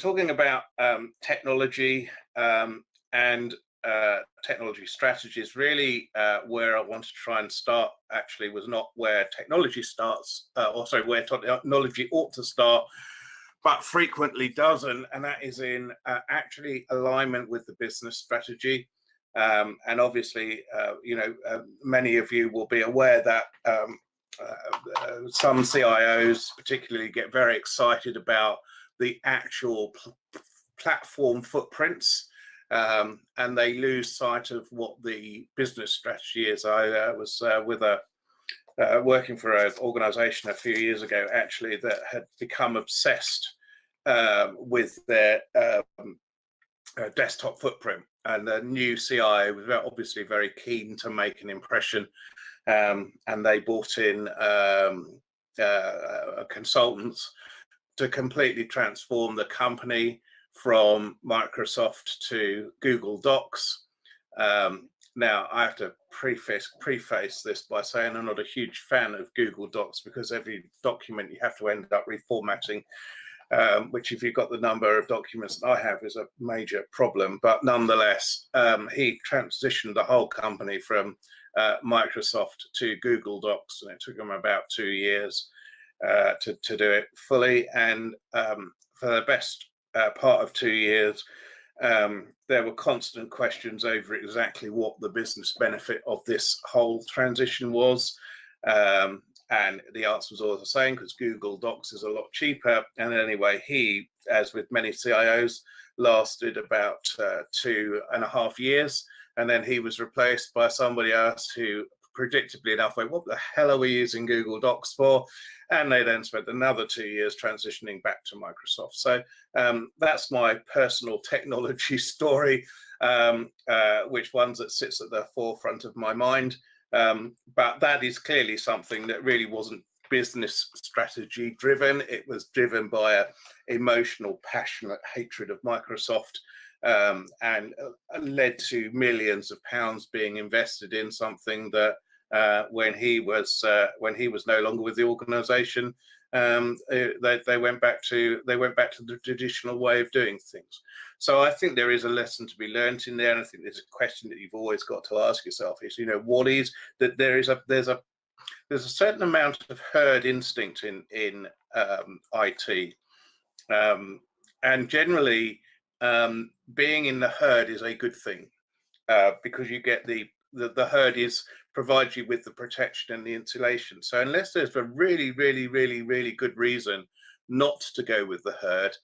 talking about technology and technology strategies. Really, where I want to try and start actually was not where technology starts, or sorry, where technology ought to start, but frequently doesn't, and that is in actually alignment with the business strategy. And obviously, many of you will be aware that some CIOs particularly get very excited about the actual platform footprints, and they lose sight of what the business strategy is. I was working for an organization a few years ago, actually, that had become obsessed with their desktop footprint, and the new CIO was obviously very keen to make an impression, and they brought in consultants to completely transform the company from Microsoft to Google Docs. Now, I have to preface this by saying I'm not a huge fan of Google Docs, because every document you have to end up reformatting, which, if you've got the number of documents that I have, is a major problem. But nonetheless, he transitioned the whole company from Microsoft to Google Docs, and it took him about 2 years to do it fully. And for the best part of 2 years, there were constant questions over exactly what the business benefit of this whole transition was. And the answer was always the same, because Google Docs is a lot cheaper. And anyway, he, as with many CIOs, lasted about 2.5 years. And then he was replaced by somebody else who, predictably enough, went, what the hell are we using Google Docs for? And they then spent another 2 years transitioning back to Microsoft. So that's my personal technology story, which one that sits at the forefront of my mind. But that is clearly something that really wasn't business strategy driven. It was driven by an emotional, passionate hatred of Microsoft, and led to millions of pounds being invested in something that, when he was no longer with the organization, they went back to the traditional way of doing things. So I think there is a lesson to be learned in there, and I think there's a question that you've always got to ask yourself: is, what is that? There's a certain amount of herd instinct in IT, and generally, being in the herd is a good thing, because you get the herd provides you with the protection and the insulation. So unless there's a really, really, really, really good reason not to go with the herd,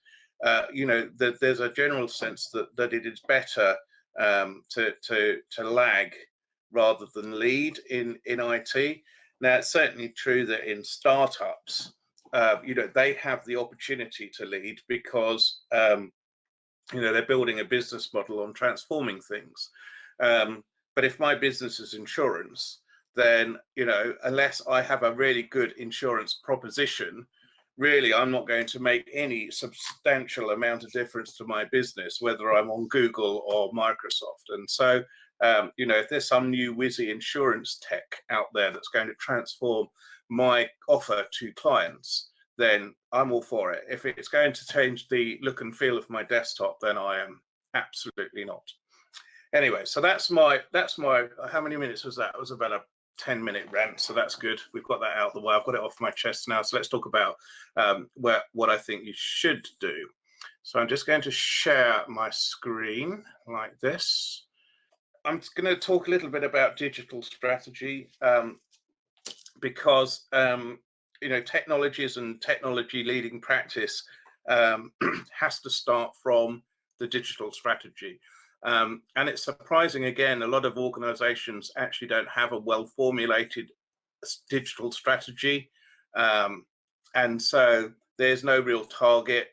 there's a general sense that it is better to lag rather than lead in IT. Now, it's certainly true that in startups, they have the opportunity to lead, because they're building a business model on transforming things. But if my business is insurance, then, unless I have a really good insurance proposition, really, I'm not going to make any substantial amount of difference to my business, whether I'm on Google or Microsoft. And so, if there's some new whizzy insurance tech out there that's going to transform my offer to clients, then I'm all for it. If it's going to change the look and feel of my desktop, then I am absolutely not. Anyway, so that's my, how many minutes was that? It was about a 10-minute rant, so that's good. We've got that out of the way. I've got it off my chest now. So let's talk about what I think you should do. So I'm just going to share my screen like this. I'm going to talk a little bit about digital strategy, because technologies and technology leading practice has to start from the digital strategy. And it's surprising, again, a lot of organizations actually don't have a well-formulated digital strategy. And so there's no real target,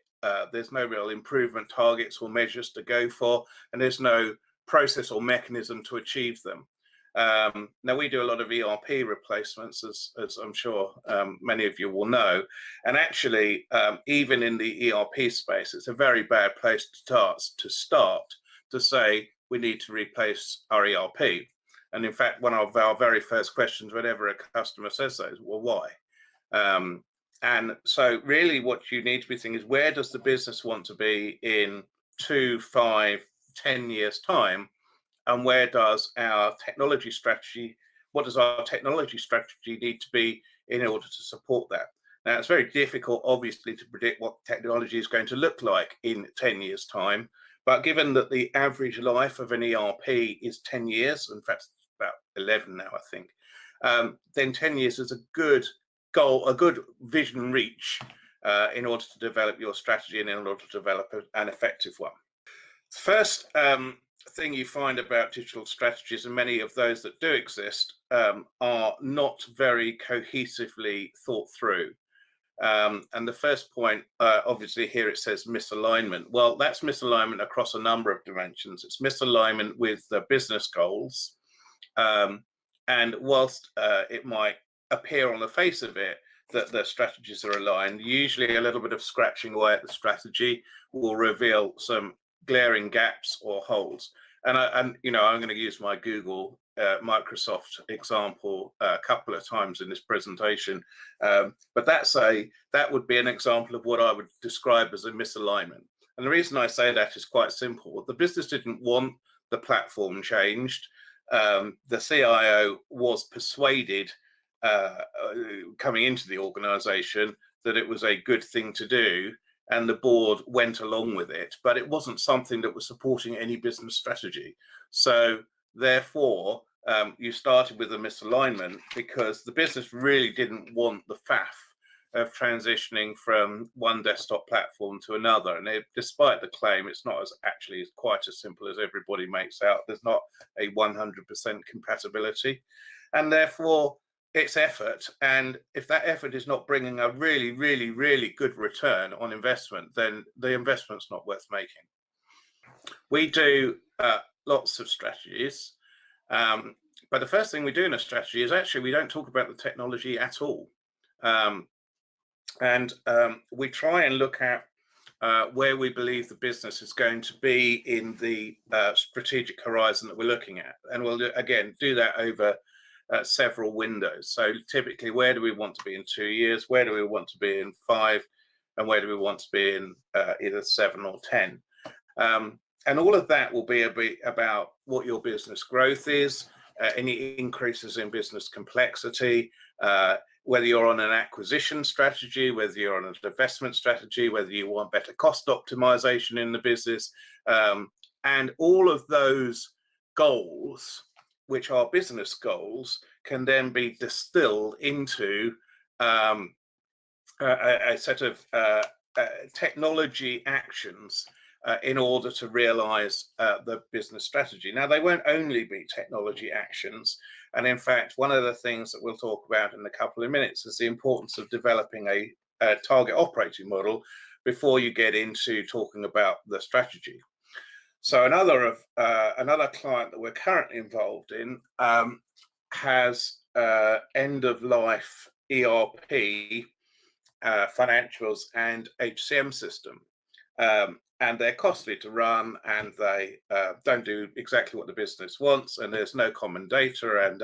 there's no real improvement targets or measures to go for, and there's no process or mechanism to achieve them. Now, we do a lot of ERP replacements, as I'm sure many of you will know. And actually, even in the ERP space, it's a very bad place to start to say we need to replace our ERP. And in fact, one of our very first questions whenever a customer says that is, well, why? And so really what you need to be thinking is, where does the business want to be in 2, 5, 10 years time? And where does our technology strategy, what does our technology strategy need to be in order to support that? Now, it's very difficult, obviously, to predict what technology is going to look like in 10 years' time. But given that the average life of an ERP is 10 years, in fact, it's about 11 now, I think, then 10 years is a good goal, a good vision reach in order to develop your strategy and in order to develop an effective one. First thing you find about digital strategies, and many of those that do exist, are not very cohesively thought through. And the first point, obviously here it says misalignment. Well, that's misalignment across a number of dimensions. It's misalignment with the business goals. And whilst it might appear on the face of it that the strategies are aligned, usually a little bit of scratching away at the strategy will reveal some glaring gaps or holes. And I'm going to use my Google Microsoft example a couple of times in this presentation, but that would be an example of what I would describe as a misalignment. And the reason I say that is quite simple. The business didn't want the platform changed. The CIO was persuaded coming into the organization that it was a good thing to do, and the board went along with it, but it wasn't something that was supporting any business strategy. So therefore, you started with a misalignment because the business really didn't want the faff of transitioning from one desktop platform to another. And despite the claim, it's not actually quite as simple as everybody makes out. There's not a 100% compatibility, and therefore it's effort. And if that effort is not bringing a really, really, really good return on investment, then the investment's not worth making. We do lots of strategies, but the first thing we do in a strategy is actually we don't talk about the technology at all. We try and look at where we believe the business is going to be in the strategic horizon that we're looking at. And we'll, again, do that over several windows. So typically, where do we want to be in 2 years? Where do we want to be in 5? And where do we want to be in either 7 or 10? And all of that will be about what your business growth is, any increases in business complexity, whether you're on an acquisition strategy, whether you're on a divestment strategy, whether you want better cost optimization in the business. And all of those goals, which are business goals, can then be distilled into a set of technology actions in order to realize the business strategy. Now, they won't only be technology actions. And in fact, one of the things that we'll talk about in a couple of minutes is the importance of developing a target operating model before you get into talking about the strategy. So another client that we're currently involved in has end of life ERP, financials, and HCM system, and they're costly to run, and they don't do exactly what the business wants, and there's no common data,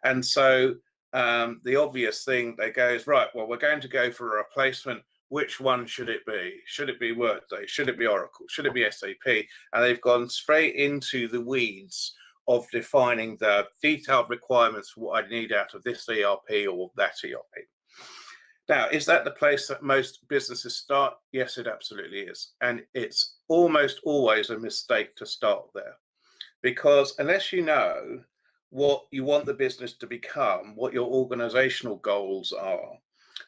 and so the obvious thing they go is, right, well, we're going to go for a replacement. Which one should it be? Should it be Workday? Should it be Oracle? Should it be SAP? And they've gone straight into the weeds of defining the detailed requirements for what I need out of this ERP or that ERP. Now, is that the place that most businesses start? Yes, it absolutely is. And it's almost always a mistake to start there, because unless you know what you want the business to become, what your organizational goals are,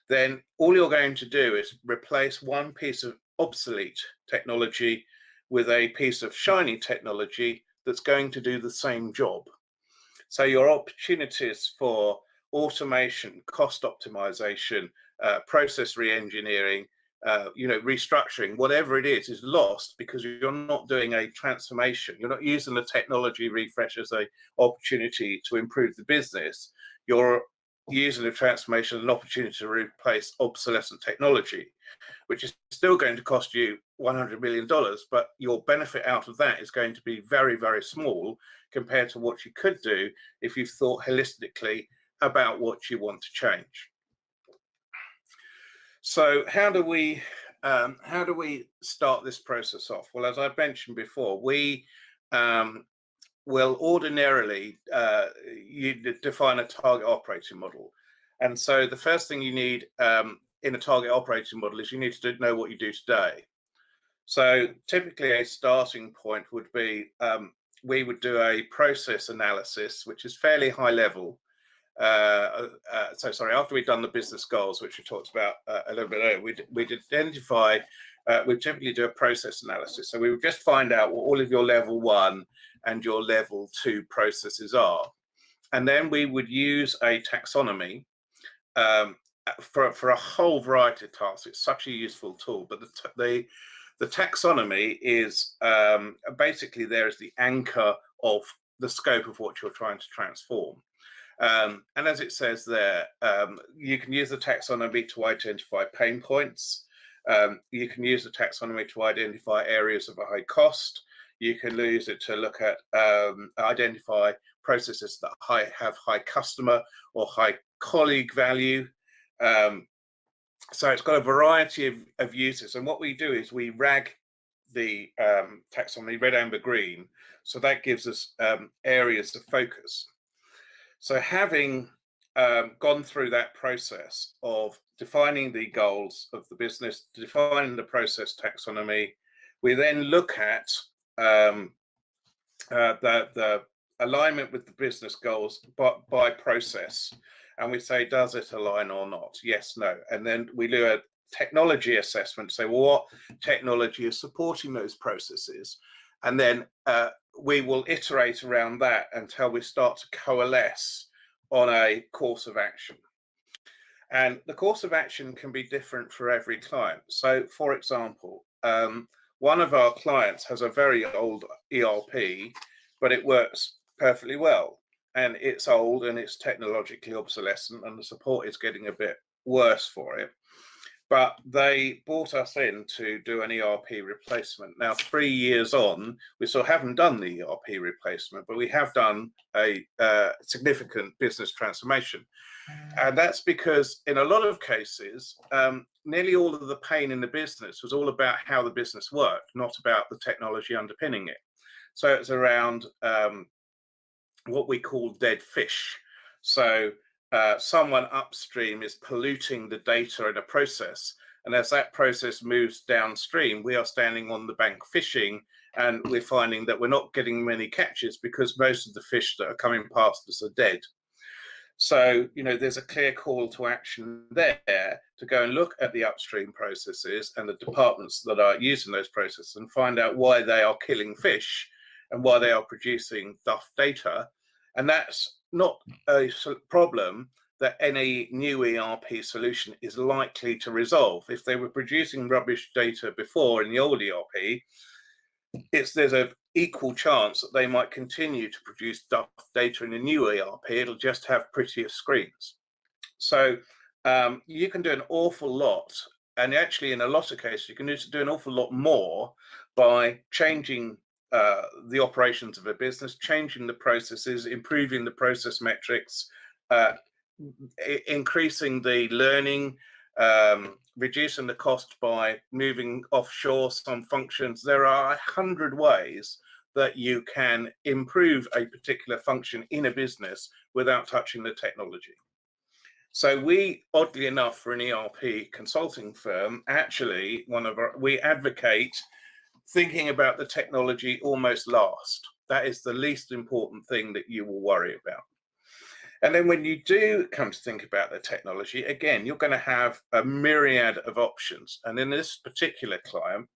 then all you're going to do is replace one piece of obsolete technology with a piece of shiny technology that's going to do the same job. So your opportunities for automation, cost optimization, process re-engineering, restructuring, whatever it is lost because you're not doing a transformation. You're not using the technology refresh as an opportunity to improve the business. You're using the transformation as an opportunity to replace obsolescent technology, which is still going to cost you $100 million, but your benefit out of that is going to be very, very small compared to what you could do if you thought holistically about what you want to change. So how do we start this process off? Well, as I mentioned before, we will ordinarily you define a target operating model. And so the first thing you need in a target operating model is you need to know what you do today. So typically a starting point would be we would do a process analysis, which is fairly high level. After we've done the business goals, which we talked about a little bit earlier, we'd identify, we typically do a process analysis. So we would just find out what all of your level 1 and your level 2 processes are. And then we would use a taxonomy for a whole variety of tasks. It's such a useful tool, but the taxonomy is basically there as the anchor of the scope of what you're trying to transform. And as it says there, you can use the taxonomy to identify pain points. You can use the taxonomy to identify areas of a high cost. You can use it to look at identify processes that have high customer or high colleague value. So it's got a variety of uses. And what we do is we rag the taxonomy red, amber, green. So that gives us areas of focus. So having gone through that process of defining the goals of the business, defining the process taxonomy, we then look at the alignment with the business goals by process. And we say, does it align or not? Yes, no. And then we do a technology assessment, say, well, what technology is supporting those processes? And then we will iterate around that until we start to coalesce on a course of action. And the course of action can be different for every client. So, for example, one of our clients has a very old ERP, but it works perfectly well. And it's old and it's technologically obsolescent, and the support is getting a bit worse for it. But they brought us in to do an ERP replacement. Now, 3 years on, we still haven't done the ERP replacement, but we have done a significant business transformation. And that's because in a lot of cases, nearly all of the pain in the business was all about how the business worked, not about the technology underpinning it. So it's around what we call dead fish. So someone upstream is polluting the data in a process. And as that process moves downstream, we are standing on the bank fishing, and we're finding that we're not getting many catches because most of the fish that are coming past us are dead. So, you know, there's a clear call to action there to go and look at the upstream processes and the departments that are using those processes and find out why they are killing fish and why they are producing duff data. And that's not a problem that any new ERP solution is likely to resolve. If they were producing rubbish data before in the old ERP, there's an equal chance that they might continue to produce duff data in a new ERP. It'll just have prettier screens. So you can do an awful lot, and actually in a lot of cases you can do an awful lot more by changing the operations of a business, changing the processes, improving the process metrics, increasing the learning, reducing the cost by moving offshore some functions. There are 100 ways that you can improve a particular function in a business without touching the technology. So we, oddly enough, for an ERP consulting firm, actually we advocate thinking about the technology almost last. That is the least important thing that you will worry about. And then when you do come to think about the technology, again, you're going to have a myriad of options. And in this particular client,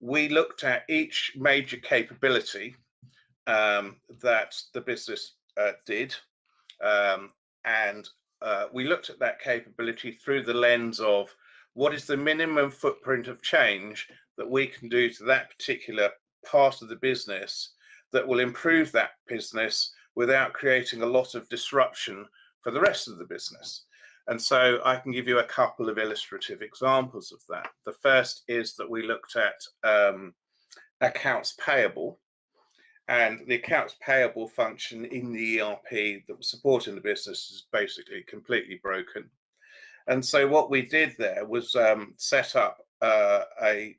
we looked at each major capability that the business did. And we looked at that capability through the lens of what is the minimum footprint of change that we can do to that particular part of the business that will improve that business without creating a lot of disruption for the rest of the business. And so I can give you a couple of illustrative examples of that. The first is that we looked at accounts payable, and the accounts payable function in the ERP that was supporting the business is basically completely broken. And so what we did there was set up a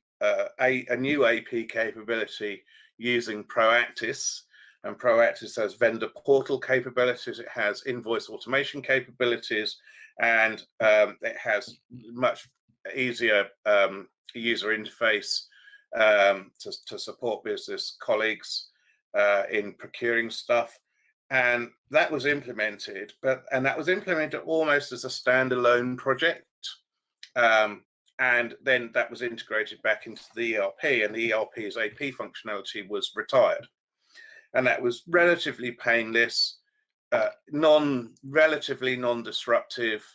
new AP capability using Proactis. And Proactis has vendor portal capabilities, it has invoice automation capabilities, and it has much easier user interface to support business colleagues in procuring stuff. And that was implemented, and that was implemented almost as a standalone project. And then that was integrated back into the ERP, and the ERP's AP functionality was retired. And that was relatively painless, relatively non-disruptive.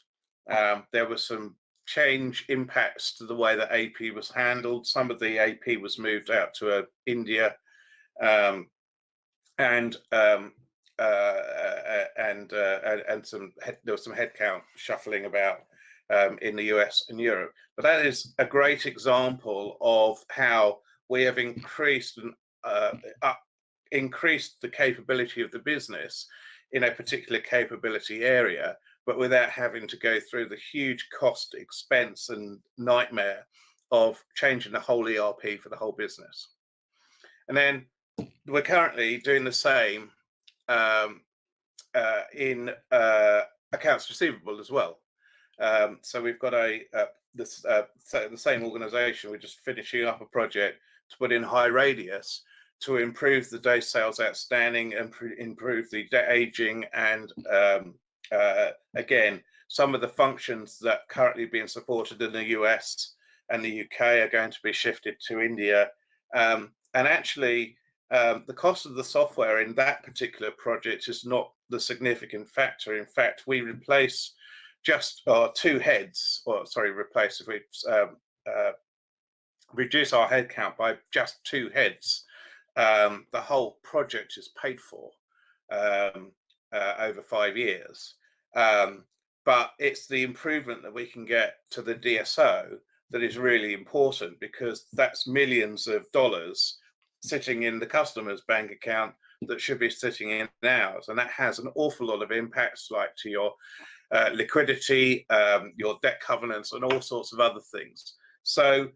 There were some change impacts to the way that AP was handled. Some of the AP was moved out to India, and there was some headcount shuffling about in the US and Europe. But that is a great example of how we have increased the capability of the business in a particular capability area, but without having to go through the huge cost, expense, and nightmare of changing the whole ERP for the whole business. And then we're currently doing the same in accounts receivable as well. So we've got the same organization. We're just finishing up a project to put in HighRadius to improve the day sales outstanding and improve the debt aging, and again, some of the functions that are currently being supported in the US and the UK are going to be shifted to India. And actually, the cost of the software in that particular project is not the significant factor. In fact, we replace just two heads, or sorry, replace, if we reduce our headcount by just two heads, the whole project is paid for over 5 years. But it's the improvement that we can get to the DSO that is really important, because that's millions of dollars sitting in the customer's bank account that should be sitting in ours. And that has an awful lot of impacts, like to your liquidity, your debt covenants, and all sorts of other things. So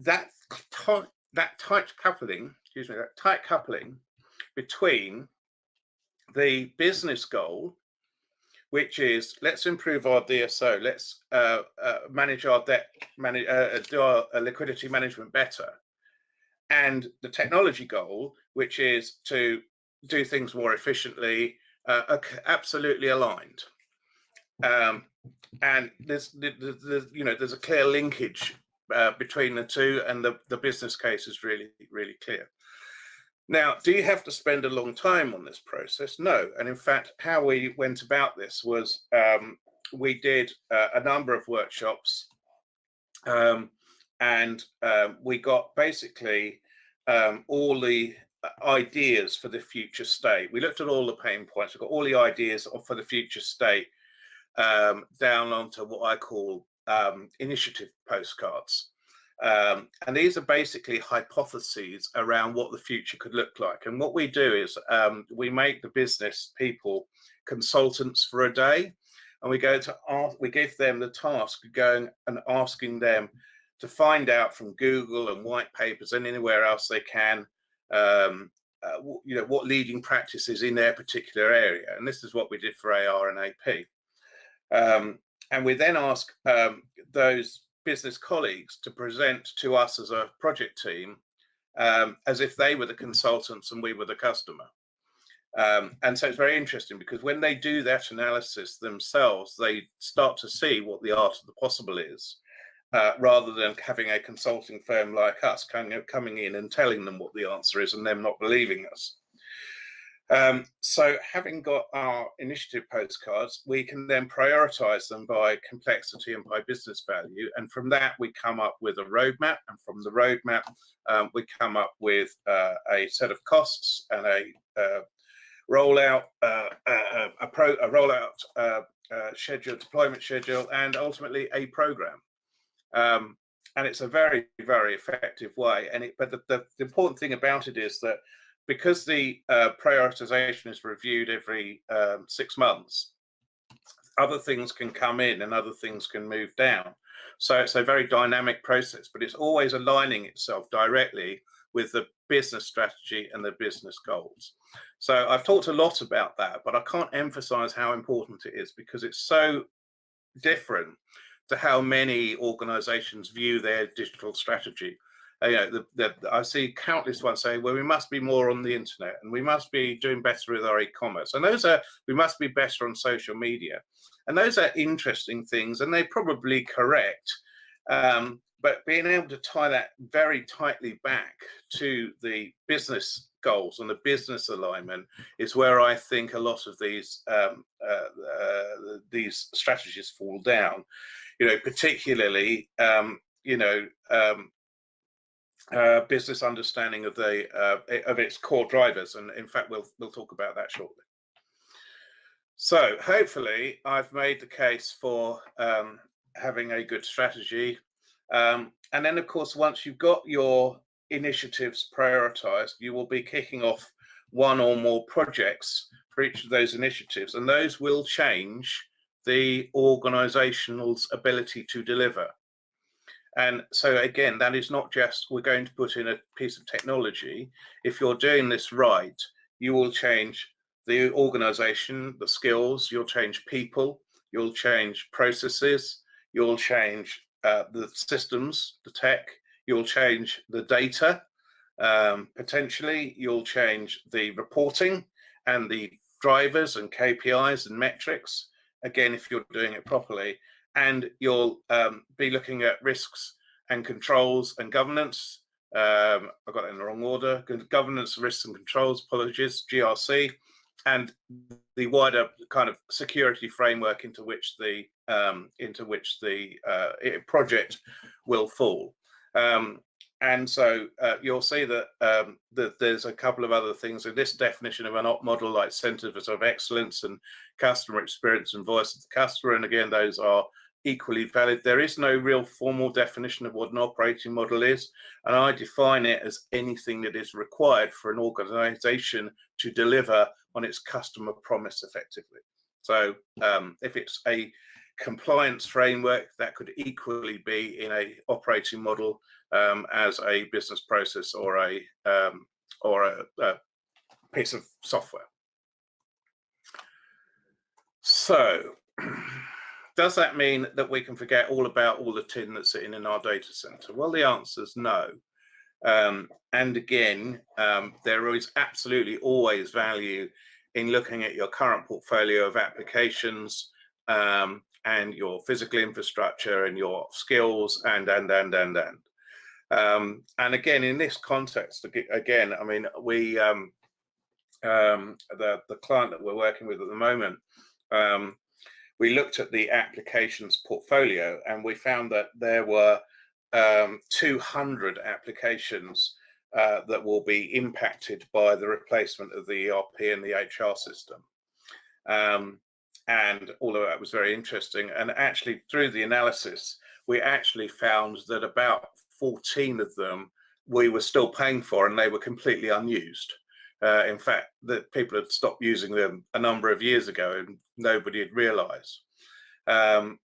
that tight coupling between the business goal, which is let's improve our DSO, let's manage our debt, do our liquidity management better, and the technology goal, which is to do things more efficiently, are absolutely aligned. And there's a clear linkage between the two, and the business case is really, really clear. Now, do you have to spend a long time on this process? No. And in fact, how we went about this was we did a number of workshops, and we got basically all the ideas for the future state. We looked at all the pain points. We got all the ideas for the future state down onto what I call initiative postcards. And these are basically hypotheses around what the future could look like. And what we do is we make the business people consultants for a day, and we give them the task of going and asking them to find out from Google and white papers and anywhere else they can, what leading practices in their particular area. And this is what we did for AR and AP. And we then ask those business colleagues to present to us as a project team as if they were the consultants and we were the customer. And so it's very interesting, because when they do that analysis themselves, they start to see what the art of the possible is, rather than having a consulting firm like us coming in and telling them what the answer is and them not believing us. So having got our initiative postcards, we can then prioritize them by complexity and by business value. And from that, we come up with a roadmap. And from the roadmap, we come up with a set of costs and a rollout, schedule, deployment schedule, and ultimately a program. And it's a very, very effective way. But the important thing about it is that because the prioritization is reviewed every 6 months, other things can come in and other things can move down. So it's a very dynamic process, but it's always aligning itself directly with the business strategy and the business goals. So I've talked a lot about that, but I can't emphasize how important it is, because it's so different to how many organizations view their digital strategy. I see countless ones saying, well, we must be more on the internet, and we must be doing better with our e-commerce, and we must be better on social media. And those are interesting things, and they're probably correct. But being able to tie that very tightly back to the business goals and the business alignment is where I think a lot of these strategies fall down. Particularly business understanding of its core drivers, and in fact we'll talk about that shortly. So hopefully I've made the case for having a good strategy, and then of course once you've got your initiatives prioritized, you will be kicking off one or more projects for each of those initiatives, and those will change the organizational's ability to deliver. And so again, that is not just we're going to put in a piece of technology. If you're doing this right, you will change the organization, the skills, you'll change people, you'll change processes, you'll change the systems, the tech, you'll change the data, potentially, you'll change the reporting and the drivers and KPIs and metrics, again, if you're doing it properly, and you'll be looking at risks and controls and governance. I got it in the wrong order. Governance, risks and controls, apologies, GRC, and the wider kind of security framework into which the project will fall. And so you'll see that there's a couple of other things in this definition of an op model, like centers of excellence and customer experience and voice of the customer. And again, those are equally valid. There is no real formal definition of what an operating model is, and I define it as anything that is required for an organization to deliver on its customer promise effectively. So if it's a compliance framework, that could equally be in a operating model as a business process or a piece of software. So does that mean that we can forget all about all the tin that's sitting in our data center? Well, the answer is no. And again, there is absolutely always value in looking at your current portfolio of applications and your physical infrastructure and your skills and again, in this context, again, I mean, we the client that we're working with at the moment, we looked at the applications portfolio, and we found that there were 200 applications that will be impacted by the replacement of the ERP and the HR system. And all of that was very interesting. And actually, through the analysis, we actually found that about 14 of them we were still paying for, and they were completely unused. In fact, that people had stopped using them a number of years ago and nobody had realized. And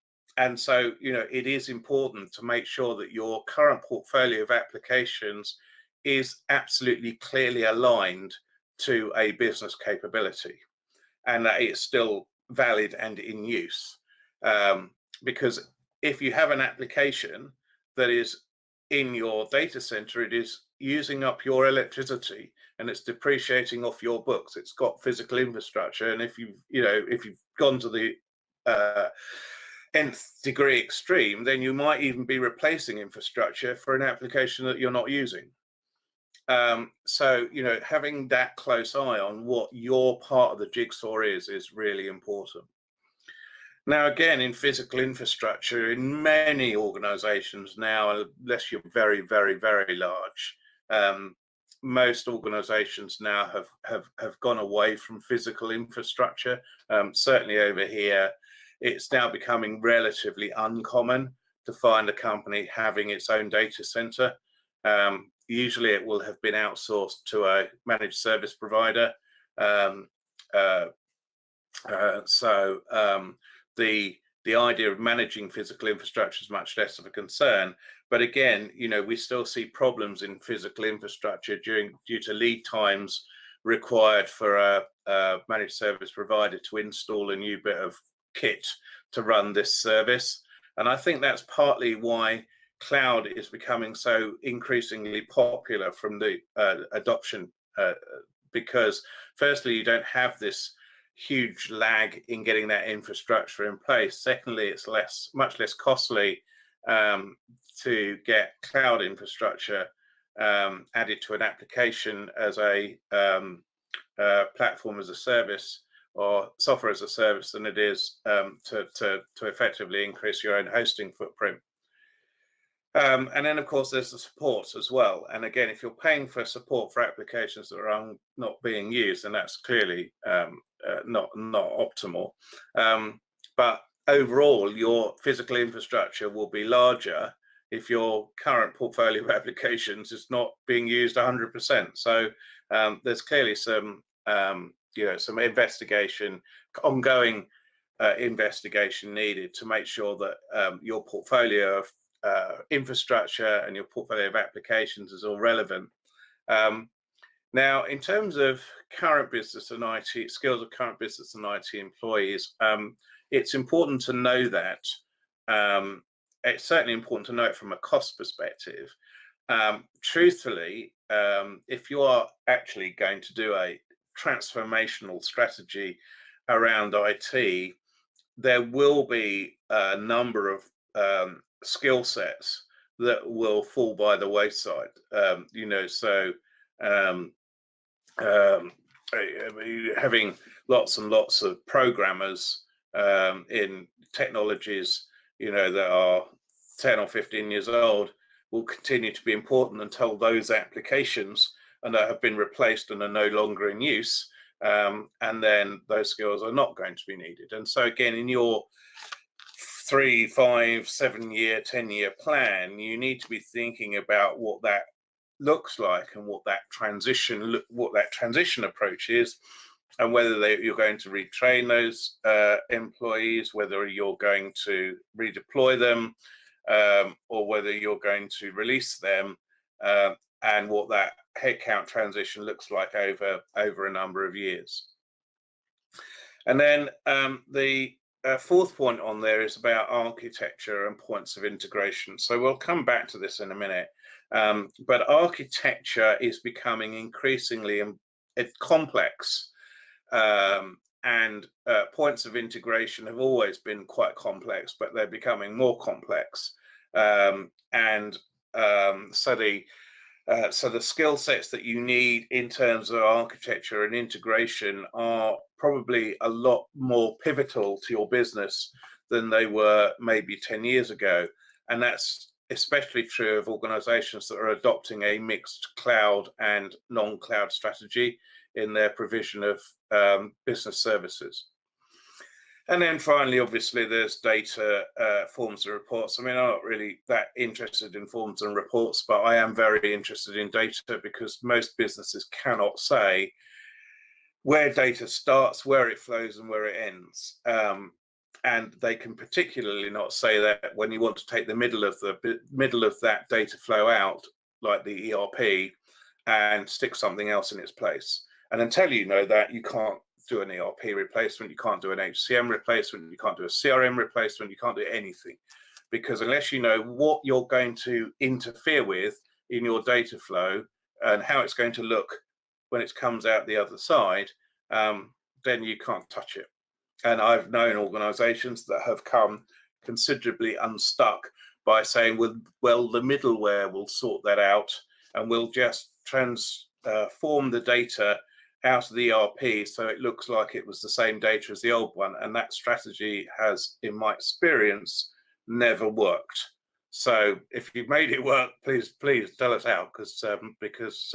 so, it is important to make sure that your current portfolio of applications is absolutely clearly aligned to a business capability, and that it's still valid and in use. Because if you have an application that is in your data center, it is using up your electricity and it's depreciating off your books. It's got physical infrastructure, and if you've gone to the nth degree extreme, then you might even be replacing infrastructure for an application that you're not using. So having that close eye on what your part of the jigsaw is really important. Now, again, in physical infrastructure, in many organizations now, unless you're very, very, very large, most organizations now have gone away from physical infrastructure. Certainly over here, it's now becoming relatively uncommon to find a company having its own data center. Usually it will have been outsourced to a managed service provider. the idea of managing physical infrastructure is much less of a concern. But again, you know, we still see problems in physical infrastructure due to lead times required for a managed service provider to install a new bit of kit to run this service. And I think that's partly why cloud is becoming so increasingly popular from the adoption, because firstly, you don't have this huge lag in getting that infrastructure in place. Secondly, it's much less costly to get cloud infrastructure added to an application as a platform as a service or software as a service than it is to effectively increase your own hosting footprint. And then, of course, there's the support as well. And again, if you're paying for support for applications that are not being used, then that's clearly not optimal. But overall, your physical infrastructure will be larger if your current portfolio of applications is not being used 100%. So there's clearly some some investigation, ongoing investigation needed to make sure that your portfolio of infrastructure and your portfolio of applications is all relevant. Now, in terms of current business and IT skills of current business and IT employees, it's important to know that. It's certainly important to know it from a cost perspective. Truthfully, if you are actually going to do a transformational strategy around IT, there will be a number of skill sets that will fall by the wayside. Having lots and lots of programmers in technologies, that are 10 or 15 years old will continue to be important until those applications have been replaced and are no longer in use. And then those skills are not going to be needed. And so again, in your 3, 5, 7 year, 10-year plan, you need to be thinking about what that looks like and what that transition approach is, and whether you're going to retrain those employees, whether you're going to redeploy them, or whether you're going to release them, and what that headcount transition looks like over a number of years. And then the fourth point on there is about architecture and points of integration. So we'll come back to this in a minute. But architecture is becoming increasingly complex, and points of integration have always been quite complex, but they're becoming more complex. So the skill sets that you need in terms of architecture and integration are probably a lot more pivotal to your business than they were maybe 10 years ago. And that's especially true of organizations that are adopting a mixed cloud and non-cloud strategy in their provision of business services. And then finally, obviously, there's data, forms and reports. I mean, I'm not really that interested in forms and reports, but I am very interested in data, because most businesses cannot say where data starts, where it flows, and where it ends. And they can particularly not say that when you want to take the middle of that data flow out, like the ERP, and stick something else in its place. And until you know that, you can't do an ERP replacement, you can't do an HCM replacement, you can't do a CRM replacement, you can't do anything. Because unless you know what you're going to interfere with in your data flow and how it's going to look when it comes out the other side, then you can't touch it. And I've known organizations that have come considerably unstuck by saying, well, the middleware will sort that out, and we'll just transform the data out of the ERP so it looks like it was the same data as the old one. And that strategy has, in my experience, never worked. So if you've made it work, please tell us how, because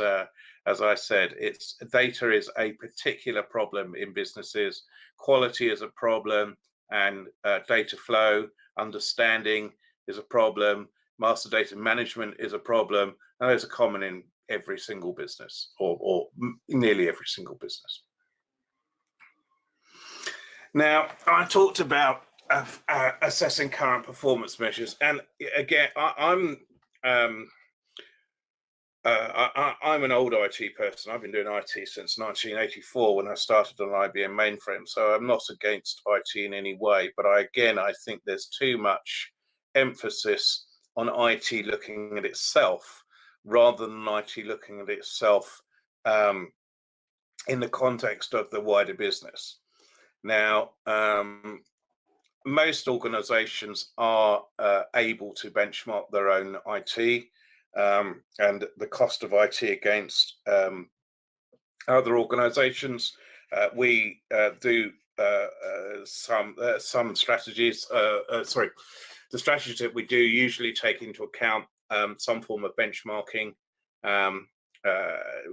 as I said, data is a particular problem in businesses. Quality is a problem, and data flow understanding is a problem. Master data management is a problem, and those are common in every single business, or nearly every single business. Now, I talked about assessing current performance measures. And again, I'm an old IT person. I've been doing IT since 1984 when I started on IBM mainframe. So I'm not against IT in any way. But I think there's too much emphasis on IT looking at itself rather than IT looking at itself in the context of the wider business. Now, most organizations are able to benchmark their own IT and the cost of IT against other organizations. We do some strategies. Sorry, the strategies that we do usually take into account some form of benchmarking,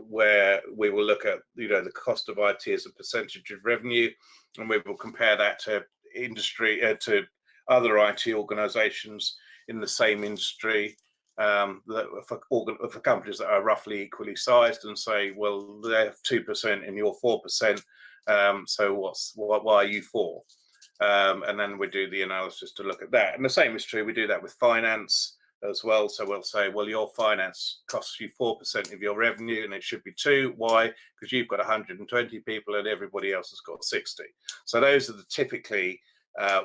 where we will look at the cost of IT as a percentage of revenue, and we will compare that to industry to other IT organizations in the same industry, for companies that are roughly equally sized, and say, well, they're 2% and you're 4%, so why are you 4? And then we do the analysis to look at that. And the same is true, we do that with finance as well. So we'll say, well, your finance costs you 4% of your revenue and it should be 2. Why? Because you've got 120 people and everybody else has got 60. So those are typically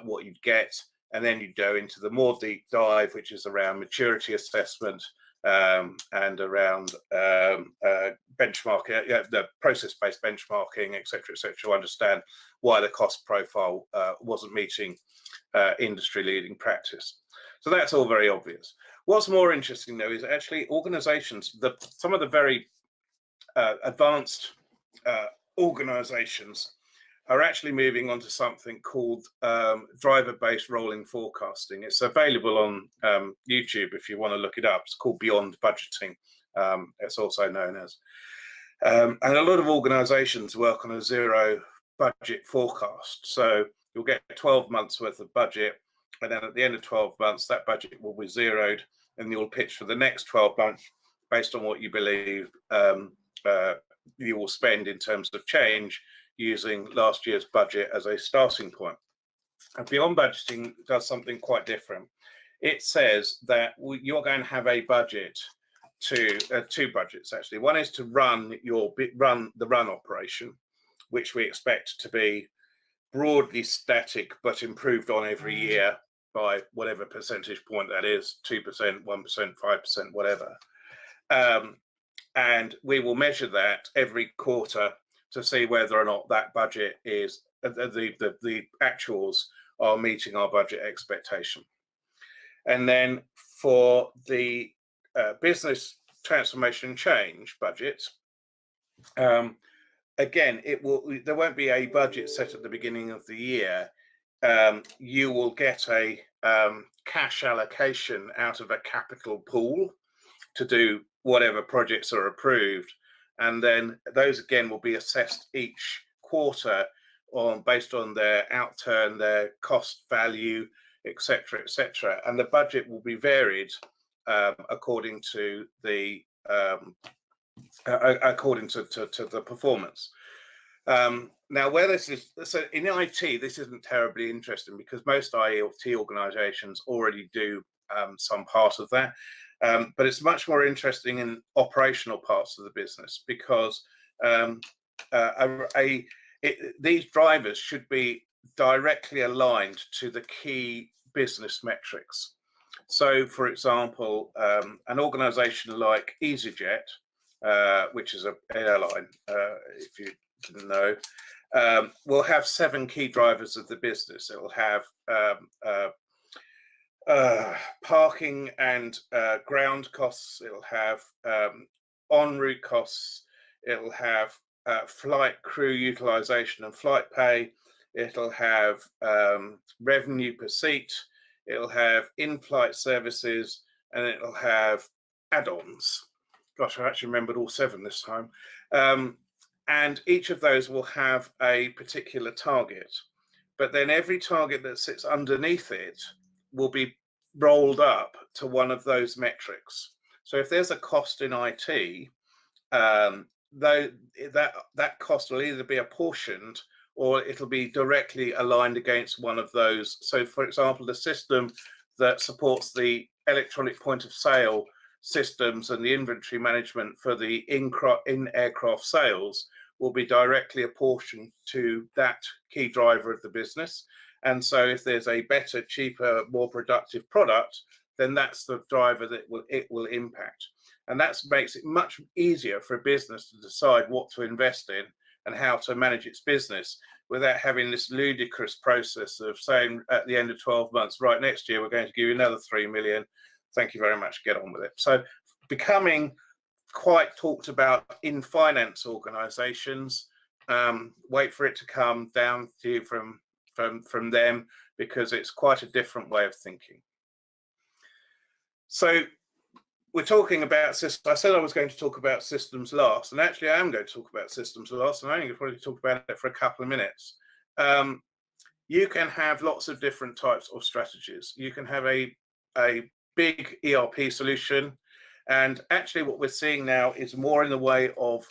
what you'd get. And then you go into the more deep dive, which is around maturity assessment and around benchmarking, the process-based benchmarking, et cetera, to understand why the cost profile wasn't meeting industry-leading practice. So that's all very obvious. What's more interesting, though, is actually organizations, some of the very advanced organizations are actually moving on to something called driver-based rolling forecasting. It's available on YouTube if you want to look it up. It's called Beyond Budgeting. It's also known as. And a lot of organizations work on a zero budget forecast. So you'll get 12 months worth of budget, and then at the end of 12 months, that budget will be zeroed, and you'll pitch for the next 12 months based on what you believe you will spend in terms of change, using last year's budget as a starting point. And Beyond Budgeting does something quite different. It says that you're going to have a budget to two budgets, actually. One is to run the run operation, which we expect to be broadly static but improved on every year by whatever percentage point that is, 2%, 1%, 5%, whatever. And we will measure that every quarter to see whether or not that budget is, the actuals are meeting our budget expectation. And then for the business transformation change budget, again, there won't be a budget set at the beginning of the year. You will get a cash allocation out of a capital pool to do whatever projects are approved. And then those again will be assessed each quarter based on their outturn, their cost value, etc., etc. And the budget will be varied according to the the performance. Now, where this is, so in IT, this isn't terribly interesting because most IT organizations already do some part of that. But it's much more interesting in operational parts of the business because these drivers should be directly aligned to the key business metrics. So, for example, an organization like EasyJet, which is an airline, if you didn't know, will have 7 key drivers of the business. It will have parking and ground costs. It'll have en route costs. It'll have flight crew utilization and flight pay. It'll have revenue per seat. It'll have in-flight services, and it'll have add-ons. Gosh, I actually remembered all 7 this time. And each of those will have a particular target, but then every target that sits underneath it will be rolled up to one of those metrics. So if there's a cost in IT, though that cost will either be apportioned or it'll be directly aligned against one of those. So for example, the system that supports the electronic point of sale systems and the inventory management for the in-aircraft sales will be directly apportioned to that key driver of the business. And so if there's a better, cheaper, more productive product, then that's the driver that it will impact. And that makes it much easier for a business to decide what to invest in and how to manage its business without having this ludicrous process of saying at the end of 12 months, right, next year we're going to give you another 3 million. Thank you very much, get on with it. So becoming quite talked about in finance organizations, wait for it to come down to you from them, because it's quite a different way of thinking. So we're talking about systems. I said I was going to talk about systems last, and actually I am going to talk about systems last, and I'm going to probably talk about it for a couple of minutes. You can have lots of different types of strategies. You can have a big ERP solution, and actually what we're seeing now is more in the way of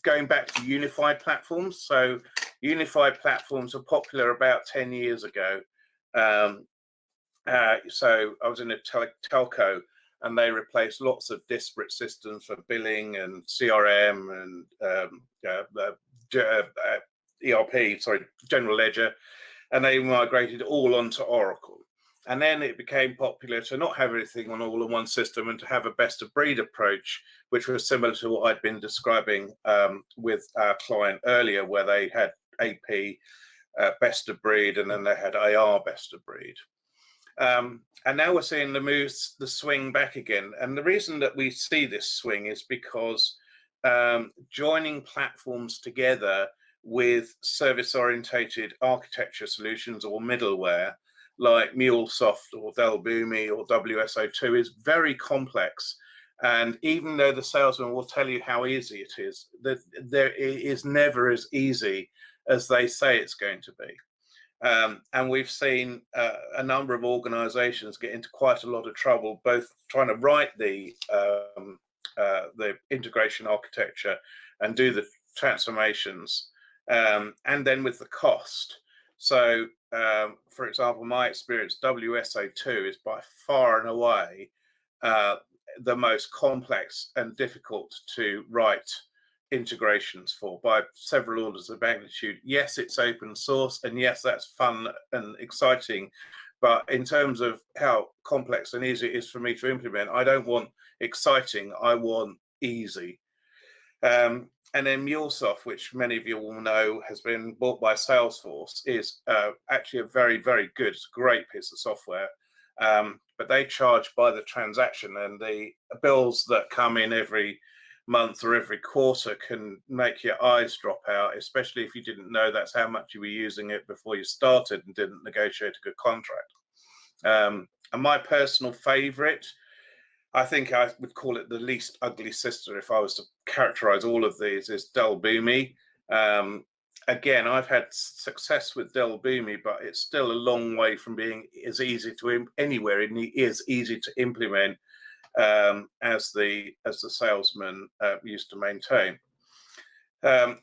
going back to unified platforms. So unified platforms were popular about 10 years ago. So I was in a telco, and they replaced lots of disparate systems for billing and CRM and ERP, sorry, General Ledger, and they migrated all onto Oracle. And then it became popular to not have everything on all in one system and to have a best of breed approach, which was similar to what I'd been describing with our client earlier, where they had AP best of breed, and then they had AR best of breed. And now we're seeing the swing back again. And the reason that we see this swing is because joining platforms together with service-orientated architecture solutions or middleware like MuleSoft or Dell Boomi or WSO2 is very complex. And even though the salesman will tell you how easy it is never as easy as they say it's going to be. And we've seen a number of organizations get into quite a lot of trouble, both trying to write the integration architecture and do the transformations, and then with the cost. So, for example, my experience, WSO2 is by far and away the most complex and difficult to write integrations for, by several orders of magnitude. Yes, it's open source, and yes, that's fun and exciting, but in terms of how complex and easy it is for me to implement, I don't want exciting, I want easy. And then MuleSoft, which many of you will know has been bought by Salesforce, is actually a very, very good, it's a great piece of software, but they charge by the transaction, and the bills that come in every month or every quarter can make your eyes drop out, especially if you didn't know that's how much you were using it before you started and didn't negotiate a good contract. And my personal favorite, I think I would call it the least ugly sister if I was to characterize all of these, is Dell Boomi. Again, I've had success with Dell Boomi, but it's still a long way from being as easy to anywhere is easy to implement as the salesman used to maintain.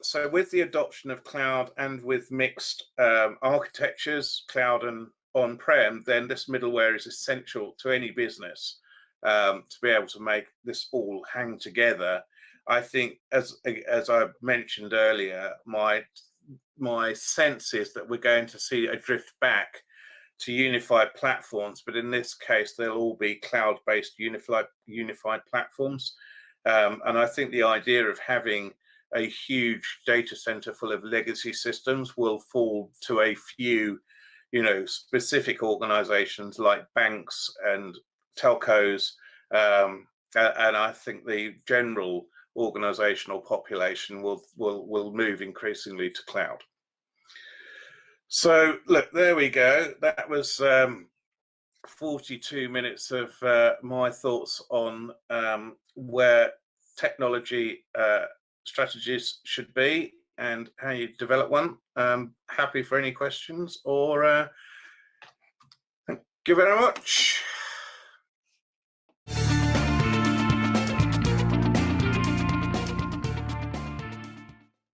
So with the adoption of cloud and with mixed architectures, cloud and on-prem, then this middleware is essential to any business to be able to make this all hang together. I think, as I mentioned earlier, my sense is that we're going to see a drift back to unified platforms, but in this case, they'll all be cloud-based unified platforms. And I think the idea of having a huge data center full of legacy systems will fall to a few, specific organizations like banks and telcos, and I think the general organizational population will move increasingly to cloud. So look, there we go. That was 42 minutes of my thoughts on where technology strategies should be and how you develop one. Happy for any questions, or thank you very much.